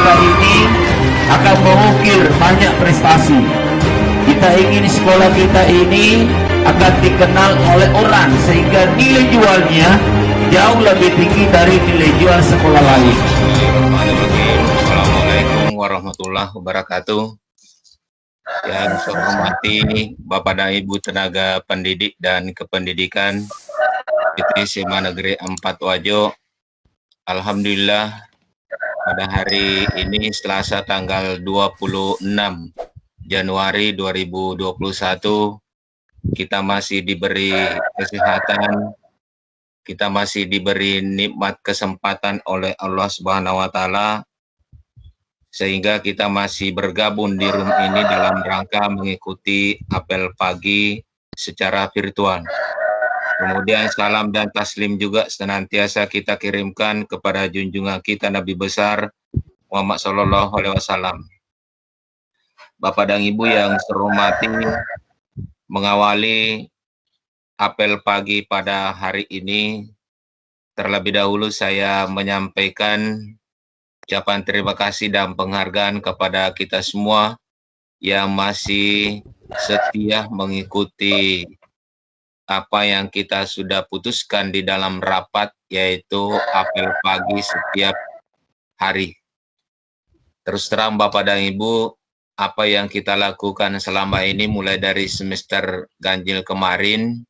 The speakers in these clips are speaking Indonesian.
kita ini akan mengukir banyak prestasi. Kita ingin sekolah kita ini akan dikenal oleh orang sehingga nilai jualnya jauh lebih tinggi dari nilai jual sekolah lain. Assalamualaikum warahmatullahi wabarakatuh. Yang saya hormati Bapak dan Ibu tenaga pendidik dan kependidikan PT SMA Negeri 4 Wajo. Alhamdulillah pada hari ini Selasa tanggal 26 Januari 2021 kita masih diberi kesehatan, kita masih diberi nikmat kesempatan oleh Allah Subhanahu wa taala sehingga kita masih bergabung di room ini dalam rangka mengikuti apel pagi secara virtual. Kemudian salam dan taslim juga senantiasa kita kirimkan kepada junjungan kita Nabi besar Muhammad Sallallahu Alaihi Wasallam. Bapak dan Ibu yang saya hormati, mengawali apel pagi pada hari ini, terlebih dahulu saya menyampaikan ucapan terima kasih dan penghargaan kepada kita semua yang masih setia mengikuti apa yang kita sudah putuskan di dalam rapat, yaitu apel pagi setiap hari. Terus terang Bapak dan Ibu, apa yang kita lakukan selama ini mulai dari semester ganjil kemarin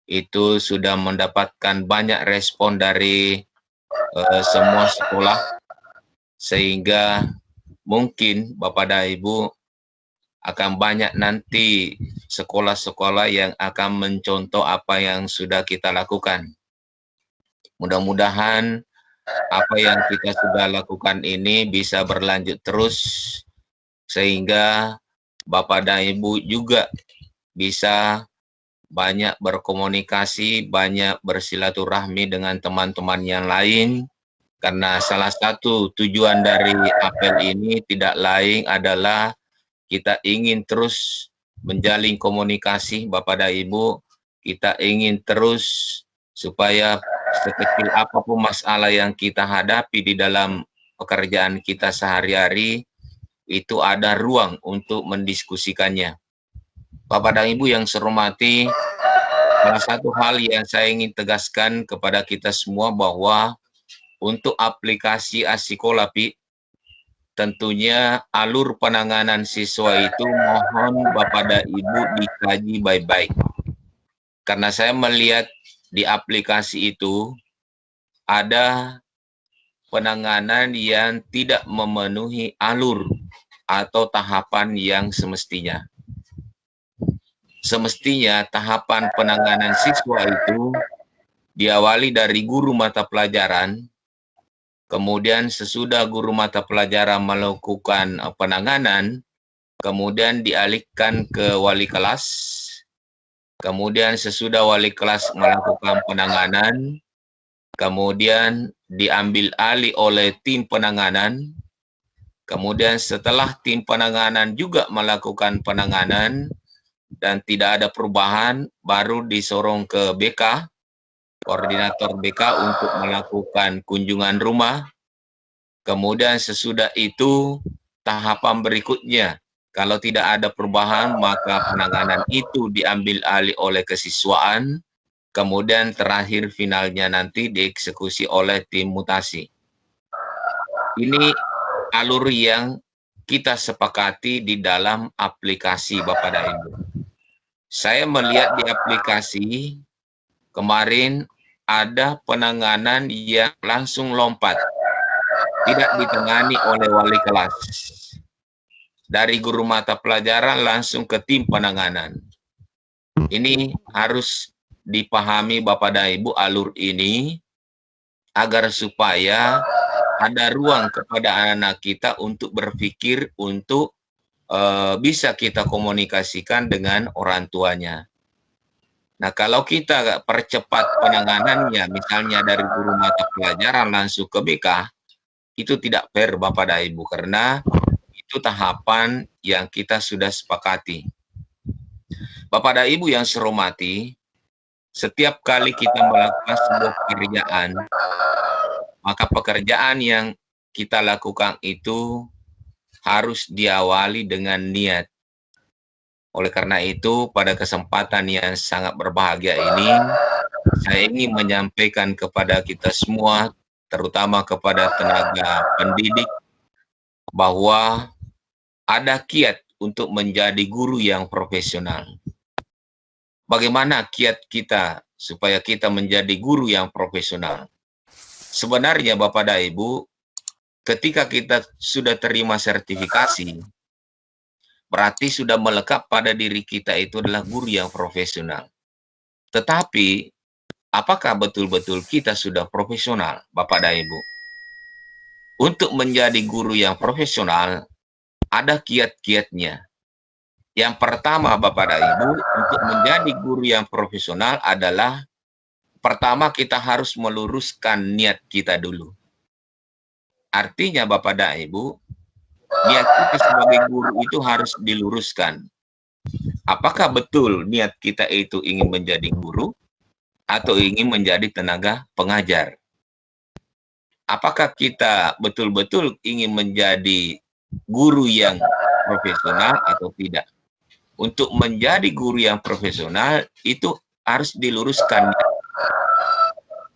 itu sudah mendapatkan banyak respon dari semua sekolah, sehingga mungkin Bapak dan Ibu akan banyak nanti sekolah-sekolah yang akan mencontoh apa yang sudah kita lakukan. Mudah-mudahan apa yang kita sudah lakukan ini bisa berlanjut terus sehingga Bapak dan Ibu juga bisa banyak berkomunikasi, banyak bersilaturahmi dengan teman-teman yang lain, karena salah satu tujuan dari apel ini tidak lain adalah kita ingin terus menjalin komunikasi Bapak dan Ibu, kita ingin terus supaya sekecil apapun masalah yang kita hadapi di dalam pekerjaan kita sehari-hari, itu ada ruang untuk mendiskusikannya. Bapak dan Ibu yang saya hormati, salah satu hal yang saya ingin tegaskan kepada kita semua bahwa untuk aplikasi Asikolapi, tentunya alur penanganan siswa itu mohon Bapak dan Ibu dikaji baik-baik. Karena saya melihat di aplikasi itu ada penanganan yang tidak memenuhi alur atau tahapan yang semestinya. Semestinya tahapan penanganan siswa itu diawali dari guru mata pelajaran, kemudian sesudah guru mata pelajaran melakukan penanganan, kemudian dialihkan ke wali kelas, kemudian sesudah wali kelas melakukan penanganan, kemudian diambil alih oleh tim penanganan, kemudian setelah tim penanganan juga melakukan penanganan dan tidak ada perubahan, baru disorong ke BK, koordinator BK untuk melakukan kunjungan rumah. Kemudian sesudah itu tahapan berikutnya, kalau tidak ada perubahan maka penanganan itu diambil alih oleh kesiswaan, kemudian terakhir finalnya nanti dieksekusi oleh tim mutasi. Ini alur yang kita sepakati di dalam aplikasi Bapak dan Ibu. Saya melihat di aplikasi kemarin ada penanganan yang langsung lompat, tidak ditangani oleh wali kelas. Dari guru mata pelajaran langsung ke tim penanganan. Ini harus dipahami Bapak dan Ibu alur ini agar supaya ada ruang kepada anak-anak kita untuk berpikir, untuk bisa kita komunikasikan dengan orang tuanya. Nah, kalau kita percepat penanganannya, misalnya dari guru mata pelajaran langsung ke BK, itu tidak fair Bapak dan Ibu, karena itu tahapan yang kita sudah sepakati. Bapak dan Ibu yang saya hormati, setiap kali kita melakukan sebuah pekerjaan, maka pekerjaan yang kita lakukan itu harus diawali dengan niat. Oleh karena itu, pada kesempatan yang sangat berbahagia ini, saya ingin menyampaikan kepada kita semua, terutama kepada tenaga pendidik, bahwa ada kiat untuk menjadi guru yang profesional. Bagaimana kiat kita supaya kita menjadi guru yang profesional? Sebenarnya Bapak dan Ibu, ketika kita sudah terima sertifikasi, berarti sudah melekat pada diri kita itu adalah guru yang profesional. Tetapi, apakah betul-betul kita sudah profesional, Bapak dan Ibu? Untuk menjadi guru yang profesional, ada kiat-kiatnya. Yang pertama, Bapak dan Ibu, untuk menjadi guru yang profesional adalah, pertama kita harus meluruskan niat kita dulu. Artinya, Bapak dan Ibu, niat kita sebagai guru itu harus diluruskan. Apakah betul niat kita itu ingin menjadi guru atau ingin menjadi tenaga pengajar? Apakah kita betul-betul ingin menjadi guru yang profesional atau tidak? Untuk menjadi guru yang profesional itu harus diluruskan.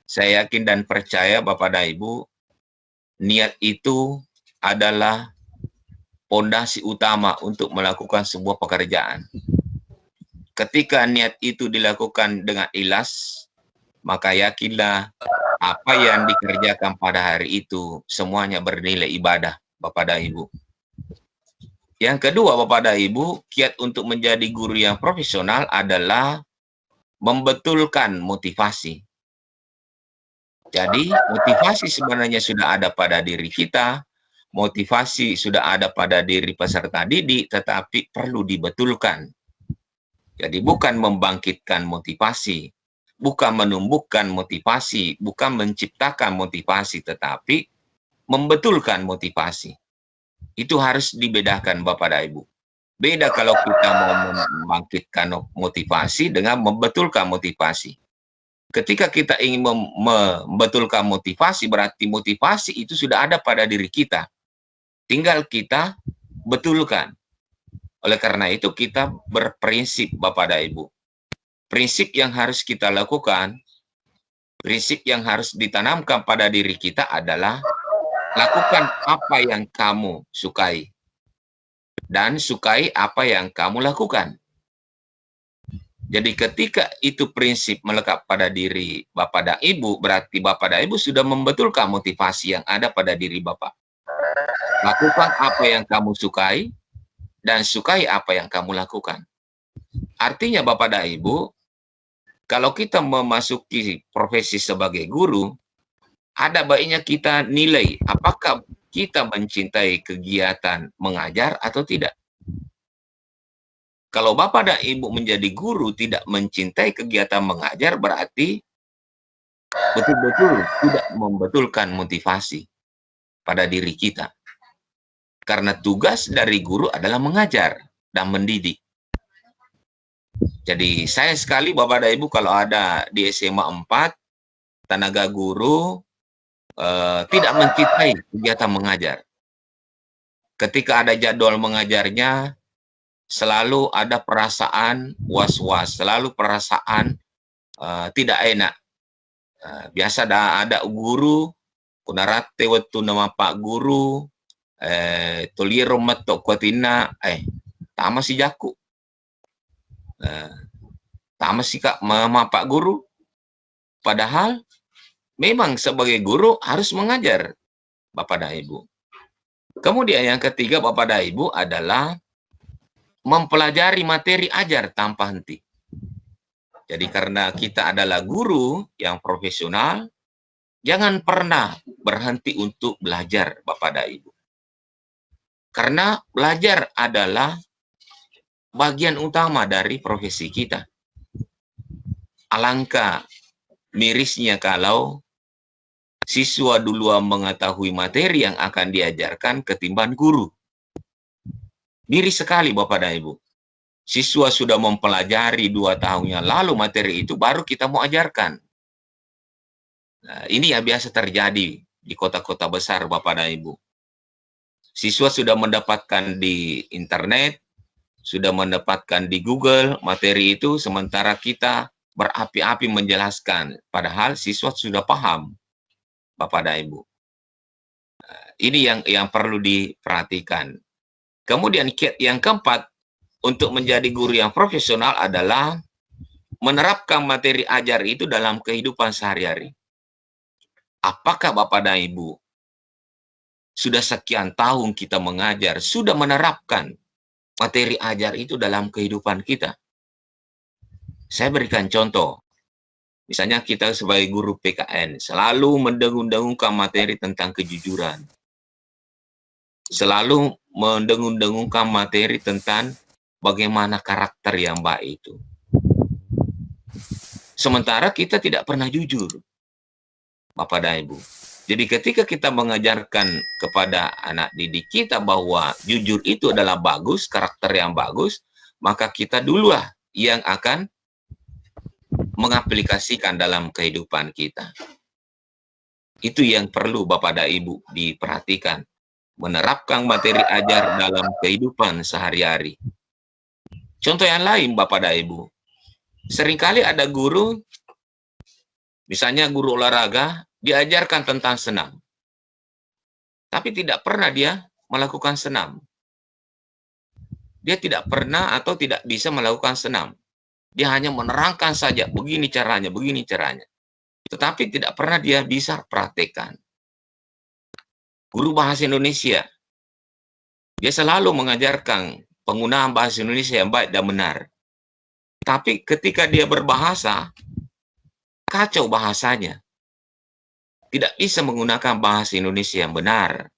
Saya yakin dan percaya Bapak dan Ibu, niat itu adalah pondasi utama untuk melakukan sebuah pekerjaan. Ketika niat itu dilakukan dengan ikhlas, maka yakinlah apa yang dikerjakan pada hari itu semuanya bernilai ibadah, Bapak dan Ibu. Yang kedua, Bapak dan Ibu, kiat untuk menjadi guru yang profesional adalah membetulkan motivasi. Jadi, motivasi sebenarnya sudah ada pada diri kita, motivasi sudah ada pada diri peserta didik, tetapi perlu dibetulkan. Jadi, bukan membangkitkan motivasi, bukan menumbuhkan motivasi, bukan menciptakan motivasi, tetapi membetulkan motivasi. Itu harus dibedakan Bapak dan Ibu. Beda kalau kita mau membangkitkan motivasi dengan membetulkan motivasi. Ketika kita ingin membetulkan motivasi, berarti motivasi itu sudah ada pada diri kita. Tinggal kita betulkan. Oleh karena itu kita berprinsip Bapak dan Ibu. Prinsip yang harus kita lakukan, prinsip yang harus ditanamkan pada diri kita adalah lakukan apa yang kamu sukai dan sukai apa yang kamu lakukan. Jadi ketika itu prinsip melekat pada diri Bapak dan Ibu, berarti Bapak dan Ibu sudah membetulkan motivasi yang ada pada diri Bapak. Lakukan apa yang kamu sukai dan sukai apa yang kamu lakukan. Artinya Bapak dan Ibu, kalau kita memasuki profesi sebagai guru, ada baiknya kita nilai apakah kita mencintai kegiatan mengajar atau tidak. Kalau Bapak dan Ibu menjadi guru tidak mencintai kegiatan mengajar, berarti betul-betul tidak membetulkan motivasi pada diri kita. Karena tugas dari guru adalah mengajar dan mendidik. Jadi saya sekali Bapak dan Ibu kalau ada di SMA 4, tenaga guru tidak mencintai kegiatan mengajar. Ketika ada jadwal mengajarnya, selalu ada perasaan was-was, selalu perasaan tidak enak. Biasa ada guru, kunarate waktu nama Pak Guru, toliro matok kuatina, tama si jaku. Tama si Kak Mama Pak Guru. Padahal memang sebagai guru harus mengajar, Bapak dan Ibu. Kemudian yang ketiga, Bapak dan Ibu, adalah mempelajari materi ajar tanpa henti. Jadi karena kita adalah guru yang profesional, jangan pernah berhenti untuk belajar, Bapak dan Ibu. Karena belajar adalah bagian utama dari profesi kita. Alangkah mirisnya kalau siswa duluan mengetahui materi yang akan diajarkan ketimbang guru. Miris sekali Bapak dan Ibu. Siswa sudah mempelajari 2 tahun yang lalu materi itu, baru kita mau ajarkan. Nah, ini yang biasa terjadi di kota-kota besar, Bapak dan Ibu. Siswa sudah mendapatkan di internet, sudah mendapatkan di Google materi itu, sementara kita berapi-api menjelaskan. Padahal siswa sudah paham, Bapak dan Ibu. Ini yang perlu diperhatikan. Kemudian kiat yang keempat, untuk menjadi guru yang profesional adalah menerapkan materi ajar itu dalam kehidupan sehari-hari. Apakah Bapak dan Ibu sudah sekian tahun kita mengajar, sudah menerapkan materi ajar itu dalam kehidupan kita? Saya berikan contoh. Misalnya kita sebagai guru PKN selalu mendengung-dengungkan materi tentang kejujuran. Selalu mendengung-dengungkan materi tentang bagaimana karakter yang baik itu. Sementara kita tidak pernah jujur, Bapak dan Ibu. Jadi ketika kita mengajarkan kepada anak didik kita bahwa jujur itu adalah bagus, karakter yang bagus, maka kita dululah yang akan mengaplikasikan dalam kehidupan kita. Itu yang perlu Bapak dan Ibu diperhatikan. Menerapkan materi ajar dalam kehidupan sehari-hari. Contoh yang lain Bapak dan Ibu. Seringkali ada guru, misalnya guru olahraga, diajarkan tentang senam. Tapi tidak pernah dia melakukan senam. Dia tidak pernah atau tidak bisa melakukan senam. Dia hanya menerangkan saja, begini caranya, begini caranya. Tetapi tidak pernah dia bisa praktekkan. Guru bahasa Indonesia, dia selalu mengajarkan penggunaan bahasa Indonesia yang baik dan benar. Tapi ketika dia berbahasa, kacau bahasanya. Tidak bisa menggunakan bahasa Indonesia yang benar.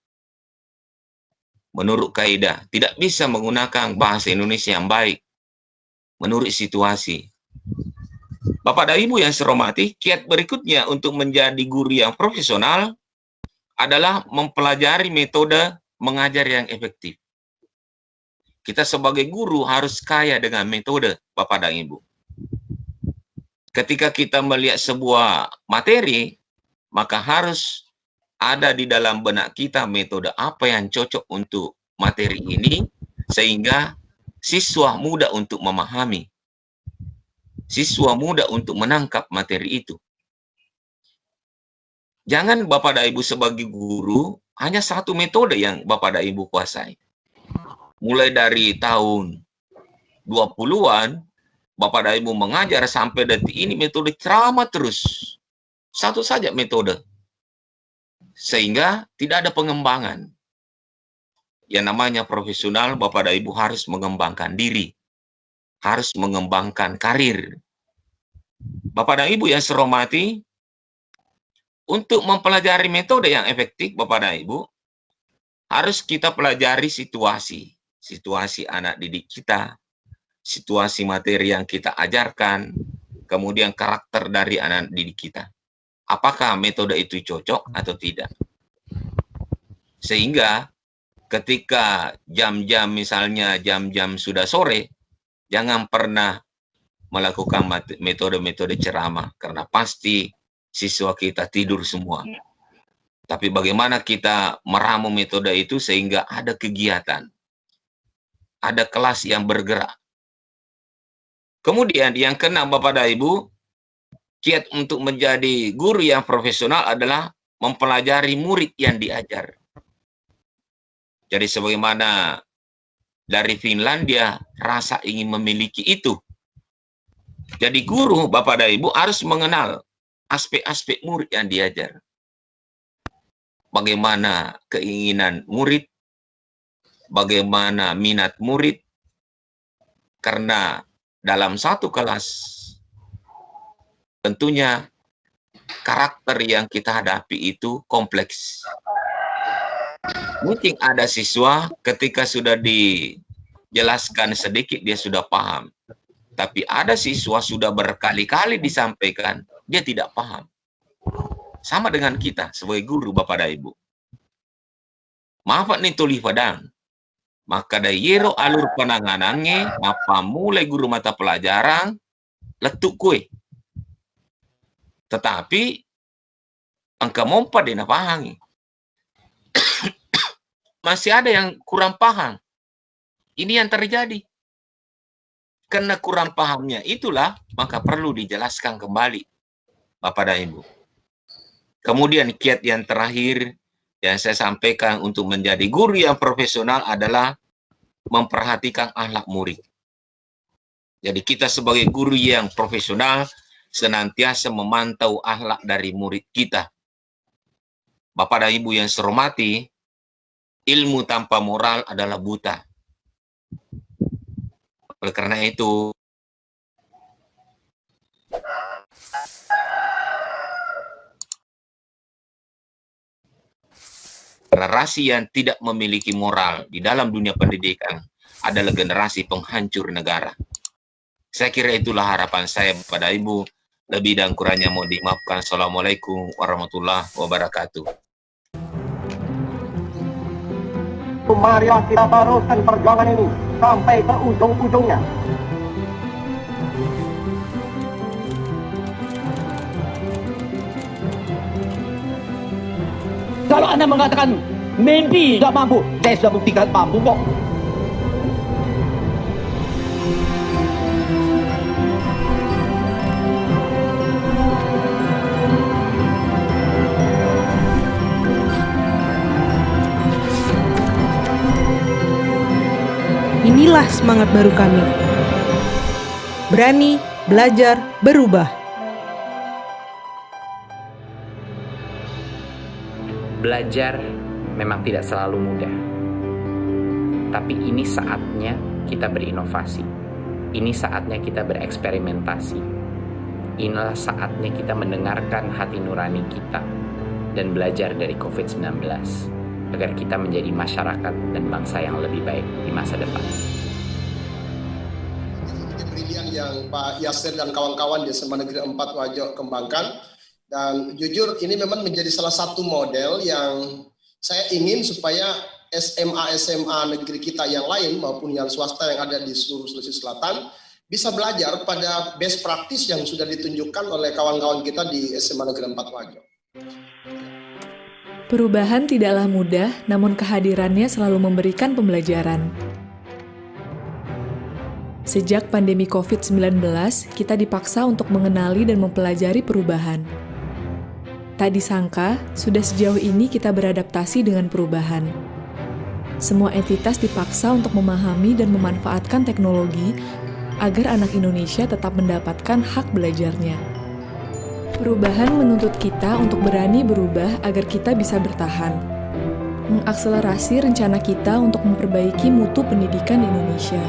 Menurut kaidah, tidak bisa menggunakan bahasa Indonesia yang baik. Menurut situasi. Bapak dan Ibu yang saya hormati, kiat berikutnya untuk menjadi guru yang profesional adalah mempelajari metode mengajar yang efektif. Kita sebagai guru harus kaya dengan metode, Bapak dan Ibu. Ketika kita melihat sebuah materi, maka harus ada di dalam benak kita metode apa yang cocok untuk materi ini, sehingga siswa mudah untuk memahami. Siswa mudah untuk menangkap materi itu. Jangan Bapak dan Ibu sebagai guru, hanya satu metode yang Bapak dan Ibu kuasai. Mulai dari tahun 20-an, Bapak dan Ibu mengajar sampai detik ini metode ceramah terus. Satu saja metode. Sehingga tidak ada pengembangan. Yang namanya profesional, Bapak dan Ibu harus mengembangkan diri. Harus mengembangkan karir. Bapak dan Ibu yang saya hormati, untuk mempelajari metode yang efektif, Bapak dan Ibu, harus kita pelajari situasi. Situasi anak didik kita, situasi materi yang kita ajarkan, kemudian karakter dari anak didik kita. Apakah metode itu cocok atau tidak? Sehingga ketika jam-jam, misalnya jam-jam sudah sore, jangan pernah melakukan metode-metode ceramah, karena pasti siswa kita tidur semua. Tapi bagaimana kita meramu metode itu sehingga ada kegiatan, ada kelas yang bergerak. Kemudian yang keenam Bapak dan Ibu, kiat untuk menjadi guru yang profesional adalah mempelajari murid yang diajar. Jadi sebagaimana dari Finlandia, rasa ingin memiliki itu. Jadi guru Bapak dan Ibu harus mengenal aspek-aspek murid yang diajar. Bagaimana keinginan murid, bagaimana minat murid, karena dalam satu kelas tentunya karakter yang kita hadapi itu kompleks. Mungkin ada siswa ketika sudah dijelaskan sedikit dia sudah paham. Tapi ada siswa sudah berkali-kali disampaikan, dia tidak paham. Sama dengan kita sebagai guru Bapak dan Ibu. Maaf nih tuli padang. Maka dayero alur penanganannya, apa mulai guru mata pelajaran, letuk kue. Tetapi angka mompa dena pahangi. Masih ada yang kurang paham. Ini yang terjadi. Karena kurang pahamnya itulah, maka perlu dijelaskan kembali, Bapak dan Ibu. Kemudian kiat yang terakhir yang saya sampaikan untuk menjadi guru yang profesional adalah memperhatikan akhlak murid. Jadi kita sebagai guru yang profesional senantiasa memantau akhlak dari murid kita. Bapak dan Ibu yang saya hormati, ilmu tanpa moral adalah buta. Oleh karena itu, generasi yang tidak memiliki moral di dalam dunia pendidikan adalah generasi penghancur negara. Saya kira itulah harapan saya pada Ibu. Lebih dan kurangnya mohon dimaafkan. Assalamualaikum warahmatullahi wabarakatuh. Marilah kita teruskan perjuangan ini sampai ke ujung-ujungnya. Kalau Anda mengatakan maybe tidak mampu, saya sudah buktikan mampu kok. Inilah semangat baru kami. Berani, belajar, berubah. Belajar memang tidak selalu mudah. Tapi ini saatnya kita berinovasi. Ini saatnya kita bereksperimentasi. Inilah saatnya kita mendengarkan hati nurani kita dan belajar dari COVID-19 agar kita menjadi masyarakat dan bangsa yang lebih baik di masa depan. Brilian yang Pak Yasir dan kawan-kawan di SMA Negeri 4 Wajo kembangkan, dan jujur ini memang menjadi salah satu model yang saya ingin supaya SMA negeri kita yang lain maupun yang swasta yang ada di seluruh Sulawesi Selatan bisa belajar pada best practice yang sudah ditunjukkan oleh kawan-kawan kita di SMA Negeri 4 Wajo. Perubahan tidaklah mudah, namun kehadirannya selalu memberikan pembelajaran. Sejak pandemi COVID-19, kita dipaksa untuk mengenali dan mempelajari perubahan. Tak disangka, sudah sejauh ini kita beradaptasi dengan perubahan. Semua entitas dipaksa untuk memahami dan memanfaatkan teknologi agar anak Indonesia tetap mendapatkan hak belajarnya. Perubahan menuntut kita untuk berani berubah agar kita bisa bertahan. Mengakselerasi rencana kita untuk memperbaiki mutu pendidikan di Indonesia.